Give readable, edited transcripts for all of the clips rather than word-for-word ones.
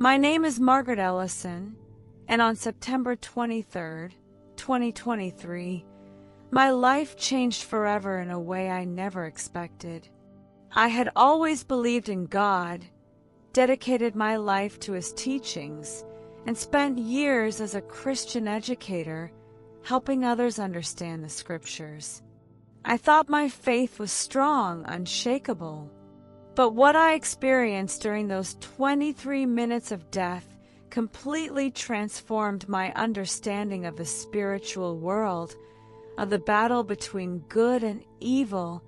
My name is Margaret Ellison, and on September 23rd, 2023, my life changed forever in a way I never expected. I had always believed in God, dedicated my life to His teachings, and spent years as a Christian educator helping others understand the Scriptures. I thought my faith was strong, unshakable. But what I experienced during those 23 minutes of death completely transformed my understanding of the spiritual world, of the battle between good and evil,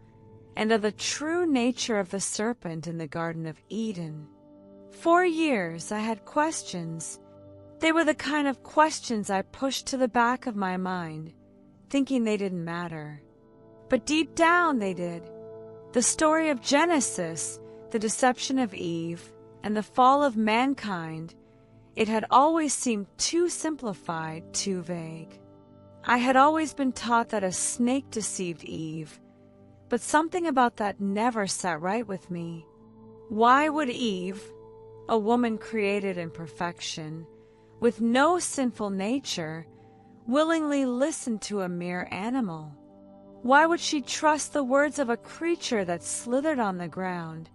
and of the true nature of the serpent in the Garden of Eden. For years I had questions. They were the kind of questions I pushed to the back of my mind, thinking they didn't matter. But deep down they did. The story of Genesis, the deception of Eve, and the fall of mankind, it had always seemed too simplified, too vague. I had always been taught that a snake deceived Eve, but something about that never sat right with me. Why would Eve, a woman created in perfection, with no sinful nature, willingly listen to a mere animal? Why would she trust the words of a creature that slithered on the ground,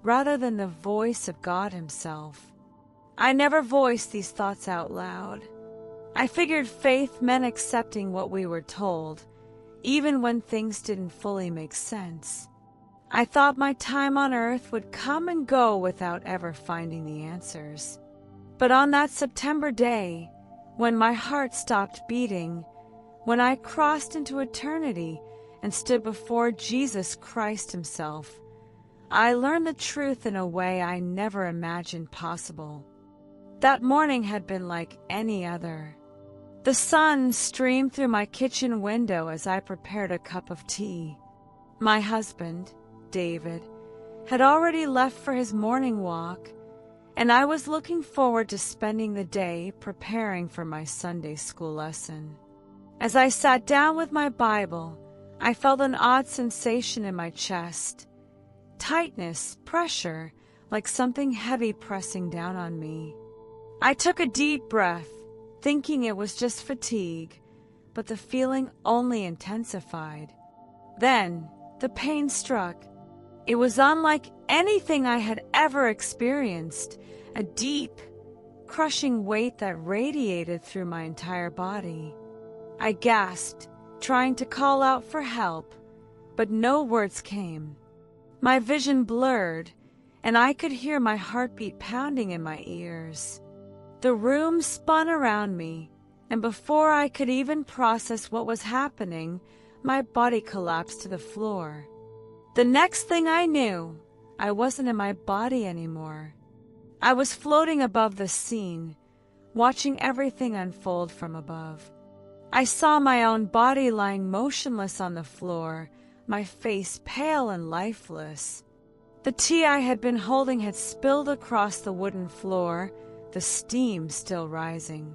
rather than the voice of God Himself? I never voiced these thoughts out loud. I figured faith meant accepting what we were told, even when things didn't fully make sense. I thought my time on earth would come and go without ever finding the answers. But on that September day, when my heart stopped beating, when I crossed into eternity and stood before Jesus Christ Himself, I learned the truth in a way I never imagined possible. That morning had been like any other. The sun streamed through my kitchen window as I prepared a cup of tea. My husband, David, had already left for his morning walk, and I was looking forward to spending the day preparing for my Sunday school lesson. As I sat down with my Bible, I felt an odd sensation in my chest. Tightness, pressure, like something heavy pressing down on me. I took a deep breath, thinking it was just fatigue, but the feeling only intensified. Then, the pain struck. It was unlike anything I had ever experienced, a deep, crushing weight that radiated through my entire body. I gasped, trying to call out for help, but no words came. My vision blurred, and I could hear my heartbeat pounding in my ears. The room spun around me, and before I could even process what was happening, my body collapsed to the floor. The next thing I knew, I wasn't in my body anymore. I was floating above the scene, watching everything unfold from above. I saw my own body lying motionless on the floor, my face pale and lifeless. The tea I had been holding had spilled across the wooden floor, the steam still rising.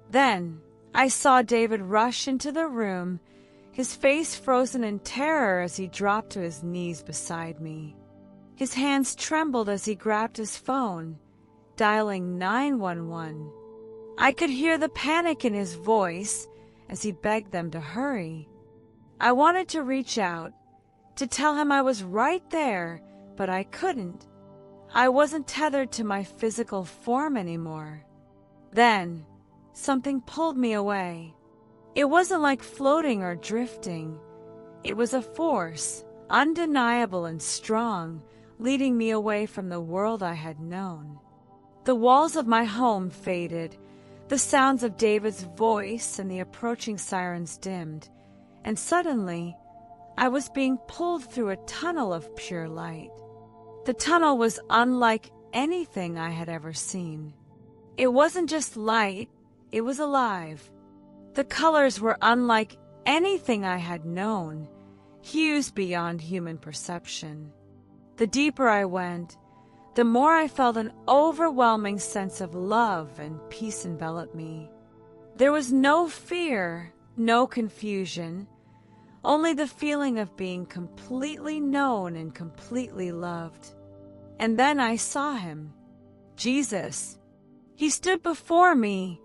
Then I saw David rush into the room, his face frozen in terror as he dropped to his knees beside me. His hands trembled as he grabbed his phone, dialing 911. I could hear the panic in his voice as he begged them to hurry. I wanted to reach out, to tell him I was right there, but I couldn't. I wasn't tethered to my physical form anymore. Then, something pulled me away. It wasn't like floating or drifting. It was a force, undeniable and strong, leading me away from the world I had known. The walls of my home faded, the sounds of David's voice and the approaching sirens dimmed, and suddenly, I was being pulled through a tunnel of pure light. The tunnel was unlike anything I had ever seen. It wasn't just light, it was alive. The colors were unlike anything I had known, hues beyond human perception. The deeper I went, the more I felt an overwhelming sense of love and peace envelop me. There was no fear, no confusion, only the feeling of being completely known and completely loved. And then I saw him, Jesus, He stood before me,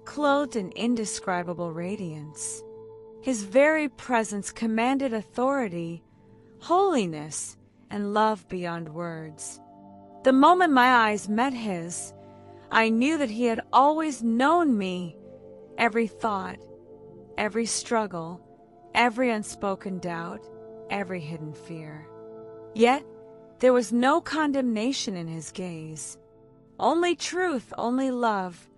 clothed in indescribable radiance. His very presence commanded authority, holiness, and love beyond words. The moment my eyes met his, I knew that he had always known me, every thought, every struggle, every unspoken doubt, every hidden fear. Yet there was no condemnation in his gaze. Only truth, only love.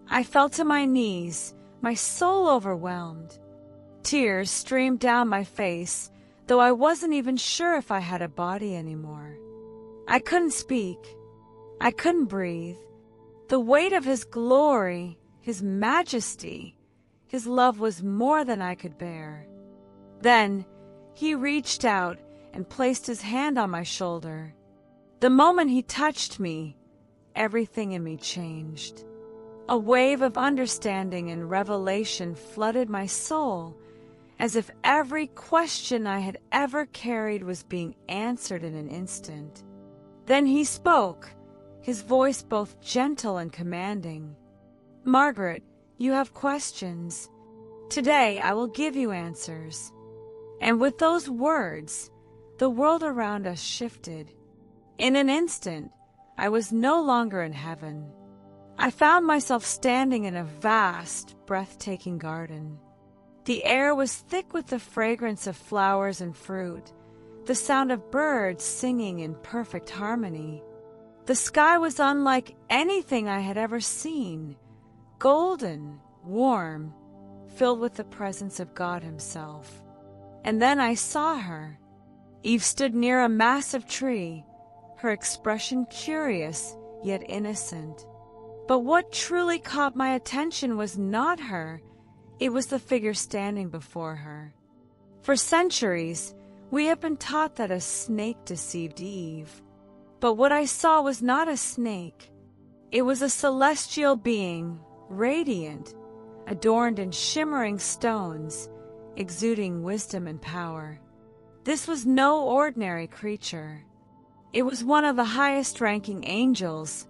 I fell to my knees, my soul overwhelmed. Tears streamed down my face, though I wasn't even sure if I had a body anymore. I couldn't speak. I couldn't breathe. The weight of his glory, his majesty, his love was more than I could bear. Then he reached out and placed his hand on my shoulder. The moment he touched me, everything in me changed. A wave of understanding and revelation flooded my soul, as if every question I had ever carried was being answered in an instant. Then he spoke, his voice both gentle and commanding. "Margaret, you have questions. Today I will give you answers." And with those words, the world around us shifted. In an instant, I was no longer in heaven. I found myself standing in a vast, breathtaking garden. The air was thick with the fragrance of flowers and fruit, the sound of birds singing in perfect harmony. The sky was unlike anything I had ever seen, golden, warm, filled with the presence of God himself. And then I saw her. Eve stood near a massive tree, her expression curious yet innocent. But what truly caught my attention was not her, it was the figure standing before her. For centuries, we have been taught that a snake deceived Eve. But what I saw was not a snake. It was a celestial being, radiant, adorned in shimmering stones, exuding wisdom and power. This was no ordinary creature. It was one of the highest-ranking angels,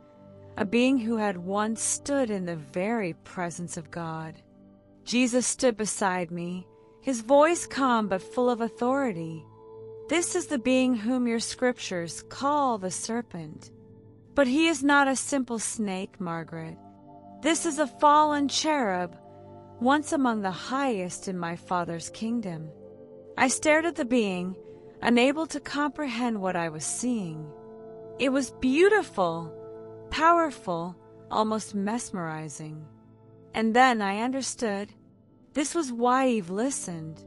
a being who had once stood in the very presence of God. Jesus stood beside me, his voice calm but full of authority. "This is the being whom your scriptures call the Serpent. But he is not a simple snake, Margaret. This is a fallen cherub, once among the highest in my Father's kingdom." I stared at the being, unable to comprehend what I was seeing. It was beautiful, powerful, almost mesmerizing. And then I understood. This was why Eve listened.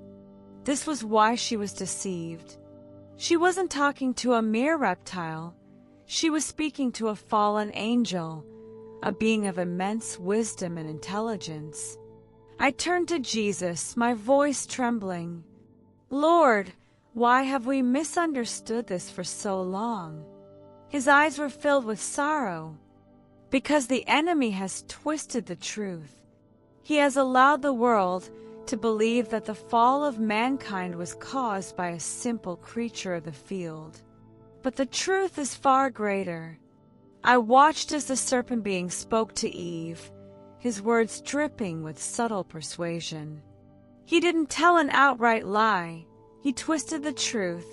This was why she was deceived. She wasn't talking to a mere reptile. She was speaking to a fallen angel, a being of immense wisdom and intelligence. I turned to Jesus, my voice trembling. "Lord, why have we misunderstood this for so long?" His eyes were filled with sorrow. "Because the enemy has twisted the truth. He has allowed the world to believe that the fall of mankind was caused by a simple creature of the field. But the truth is far greater." I watched as the serpent being spoke to Eve, his words dripping with subtle persuasion. He didn't tell an outright lie. He twisted the truth,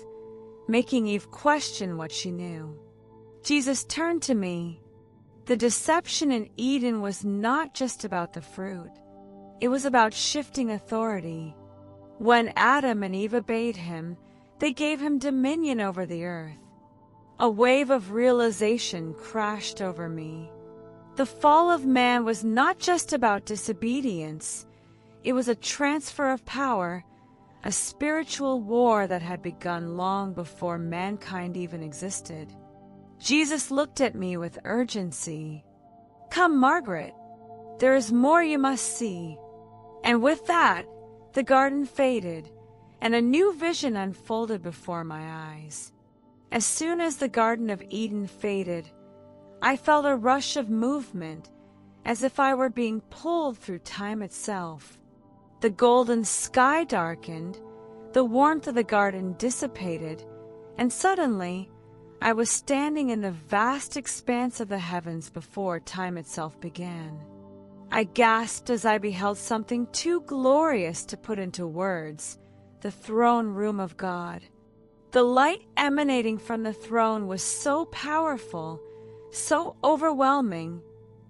making Eve question what she knew. Jesus turned to me. The deception in Eden was not just about the fruit. It was about shifting authority. When Adam and Eve obeyed him, they gave him dominion over the earth. A wave of realization crashed over me. The fall of man was not just about disobedience. It was a transfer of power, a spiritual war that had begun long before mankind even existed. Jesus looked at me with urgency. "Come, Margaret, there is more you must see." And with that, the garden faded, and a new vision unfolded before my eyes. As soon as the Garden of Eden faded, I felt a rush of movement, as if I were being pulled through time itself. The golden sky darkened, the warmth of the garden dissipated, and suddenly I was standing in the vast expanse of the heavens before time itself began. I gasped as I beheld something too glorious to put into words, the throne room of God. The light emanating from the throne was so powerful, so overwhelming,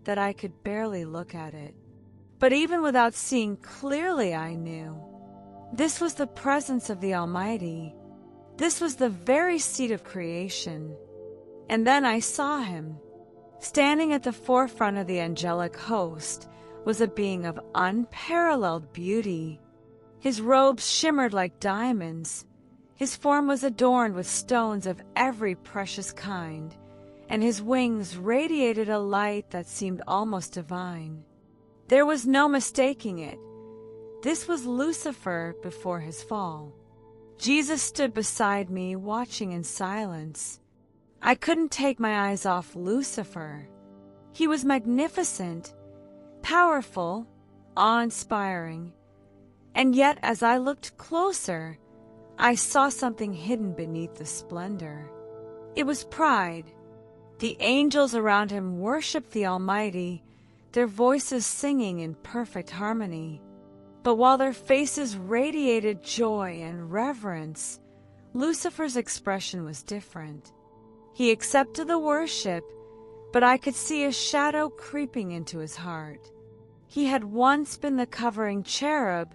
that I could barely look at it. But even without seeing clearly, I knew. This was the presence of the Almighty. This was the very seat of creation. And then I saw him. Standing at the forefront of the angelic host was a being of unparalleled beauty. His robes shimmered like diamonds. His form was adorned with stones of every precious kind, and his wings radiated a light that seemed almost divine. There was no mistaking it. This was Lucifer before his fall. Jesus stood beside me, watching in silence. I couldn't take my eyes off Lucifer. He was magnificent, powerful, awe-inspiring, and yet as I looked closer, I saw something hidden beneath the splendor. It was pride. The angels around him worshiped the Almighty, their voices singing in perfect harmony. But while their faces radiated joy and reverence, Lucifer's expression was different. He accepted the worship, but I could see a shadow creeping into his heart. He had once been the covering cherub,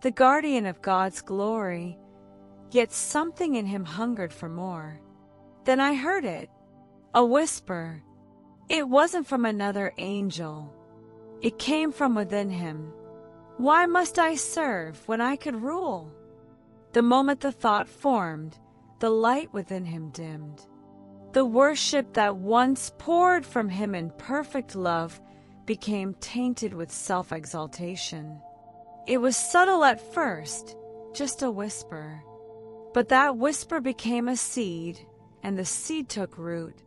the guardian of God's glory, yet something in him hungered for more. Then I heard it, a whisper. It wasn't from another angel. It came from within him. Why must I serve when I could rule? The moment the thought formed, the light within him dimmed. The worship that once poured from him in perfect love became tainted with self-exaltation. It was subtle at first, just a whisper. But that whisper became a seed, and the seed took root.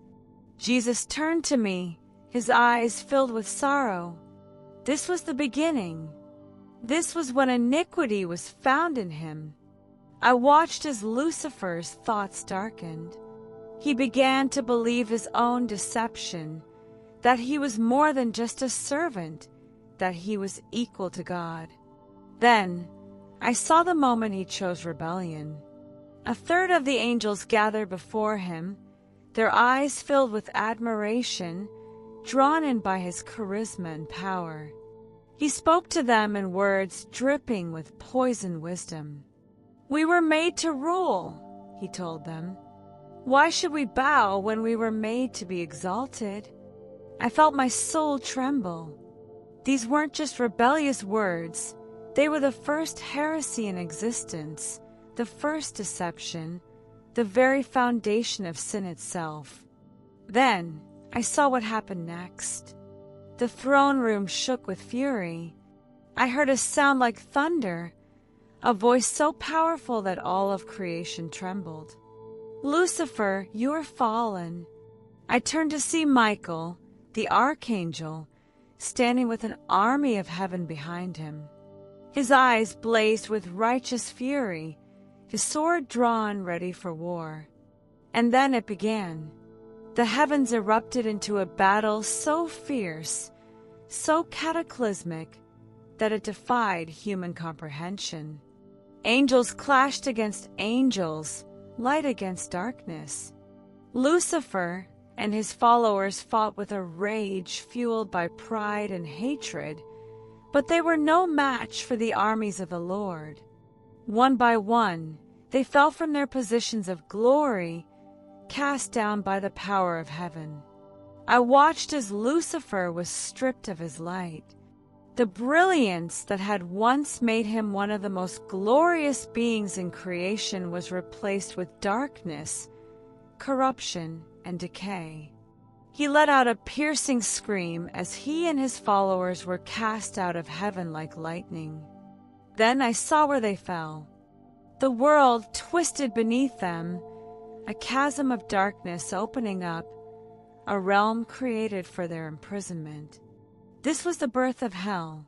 Jesus turned to me, his eyes filled with sorrow. This was the beginning. This was when iniquity was found in him. I watched as Lucifer's thoughts darkened. He began to believe his own deception, that he was more than just a servant, that he was equal to God. Then I saw the moment he chose rebellion. A third of the angels gathered before him, their eyes filled with admiration, drawn in by his charisma and power. He spoke to them in words dripping with poison wisdom. "We were made to rule," he told them. "Why should we bow when we were made to be exalted?" I felt my soul tremble. These weren't just rebellious words. They were the first heresy in existence, the first deception, the very foundation of sin itself. Then I saw what happened next. The throne room shook with fury. I heard a sound like thunder, a voice so powerful that all of creation trembled. "Lucifer, you are fallen." I turned to see Michael, the archangel, standing with an army of heaven behind him. His eyes blazed with righteous fury, his sword drawn ready for war. And then it began. The heavens erupted into a battle so fierce, so cataclysmic, that it defied human comprehension. Angels clashed against angels, light against darkness. Lucifer and his followers fought with a rage fueled by pride and hatred, but they were no match for the armies of the Lord. One by one, they fell from their positions of glory, cast down by the power of heaven. I watched as Lucifer was stripped of his light. The brilliance that had once made him one of the most glorious beings in creation was replaced with darkness, corruption, and decay. He let out a piercing scream as he and his followers were cast out of heaven like lightning. Then I saw where they fell. The world twisted beneath them, a chasm of darkness opening up, a realm created for their imprisonment. This was the birth of hell.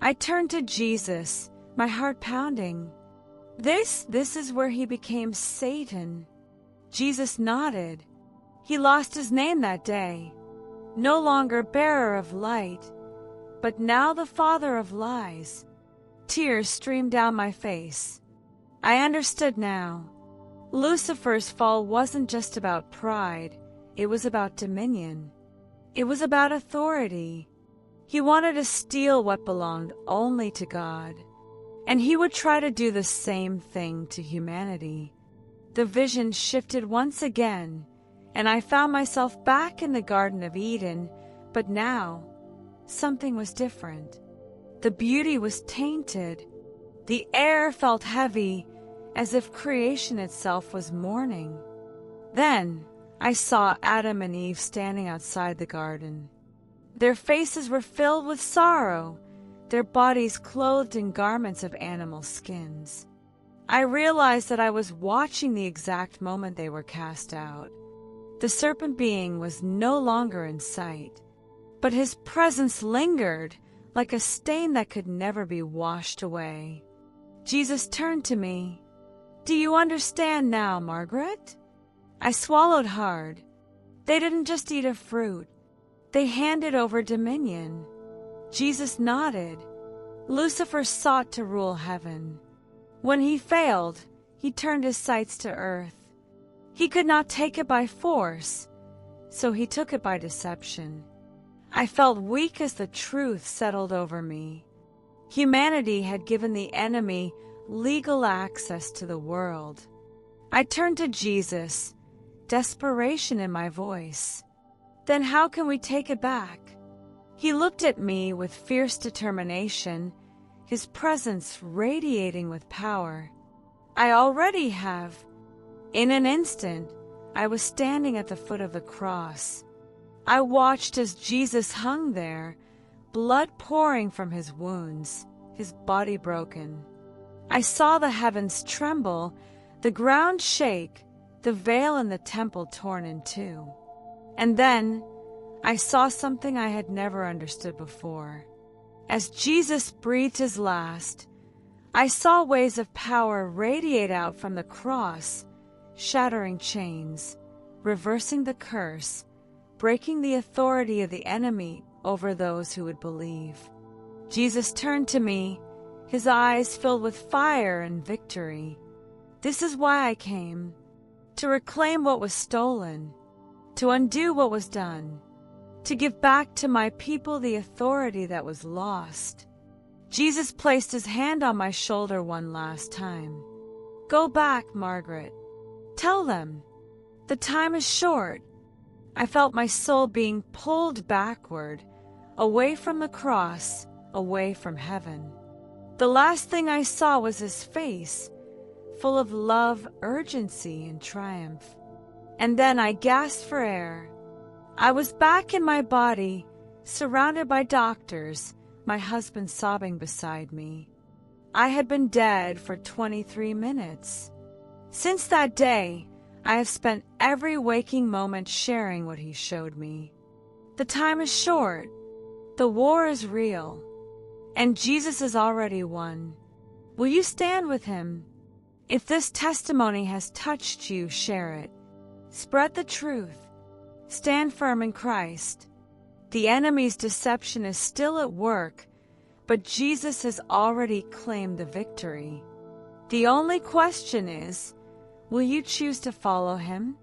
I turned to Jesus, my heart pounding. This is where he became Satan. Jesus nodded. He lost his name that day, no longer bearer of light, but now the father of lies. Tears streamed down my face. I understood now. Lucifer's fall wasn't just about pride, it was about dominion. It was about authority. He wanted to steal what belonged only to God, and he would try to do the same thing to humanity. The vision shifted once again, and I found myself back in the Garden of Eden, but now something was different. The beauty was tainted. The air felt heavy, as if creation itself was mourning. Then I saw Adam and Eve standing outside the garden. Their faces were filled with sorrow, their bodies clothed in garments of animal skins. I realized that I was watching the exact moment they were cast out. The serpent being was no longer in sight, but his presence lingered like a stain that could never be washed away. Jesus turned to me. "Do you understand now, Margaret?" I swallowed hard. They didn't just eat a fruit. They handed over dominion. Jesus nodded. Lucifer sought to rule heaven. When he failed, he turned his sights to earth. He could not take it by force, so he took it by deception. I felt weak as the truth settled over me. Humanity had given the enemy legal access to the world. I turned to Jesus, desperation in my voice. "Then how can we take it back?" He looked at me with fierce determination, his presence radiating with power. "I already have." In an instant, I was standing at the foot of the cross. I watched as Jesus hung there, blood pouring from his wounds, his body broken. I saw the heavens tremble, the ground shake, the veil in the temple torn in two. And then I saw something I had never understood before. As Jesus breathed his last, I saw waves of power radiate out from the cross, shattering chains, reversing the curse, breaking the authority of the enemy over those who would believe. Jesus turned to me, his eyes filled with fire and victory. "This is why I came, to reclaim what was stolen, to undo what was done, to give back to my people the authority that was lost." Jesus placed his hand on my shoulder one last time. "Go back, Margaret. Tell them. The time is short." I felt my soul being pulled backward, away from the cross, away from heaven. The last thing I saw was his face, full of love, urgency, and triumph. And then I gasped for air. I was back in my body, surrounded by doctors, my husband sobbing beside me. I had been dead for 23 minutes. Since that day, I have spent every waking moment sharing what he showed me. The time is short. The war is real. And Jesus has already won. Will you stand with him? If this testimony has touched you, share it. Spread the truth. Stand firm in Christ. The enemy's deception is still at work, but Jesus has already claimed the victory. The only question is, will you choose to follow him?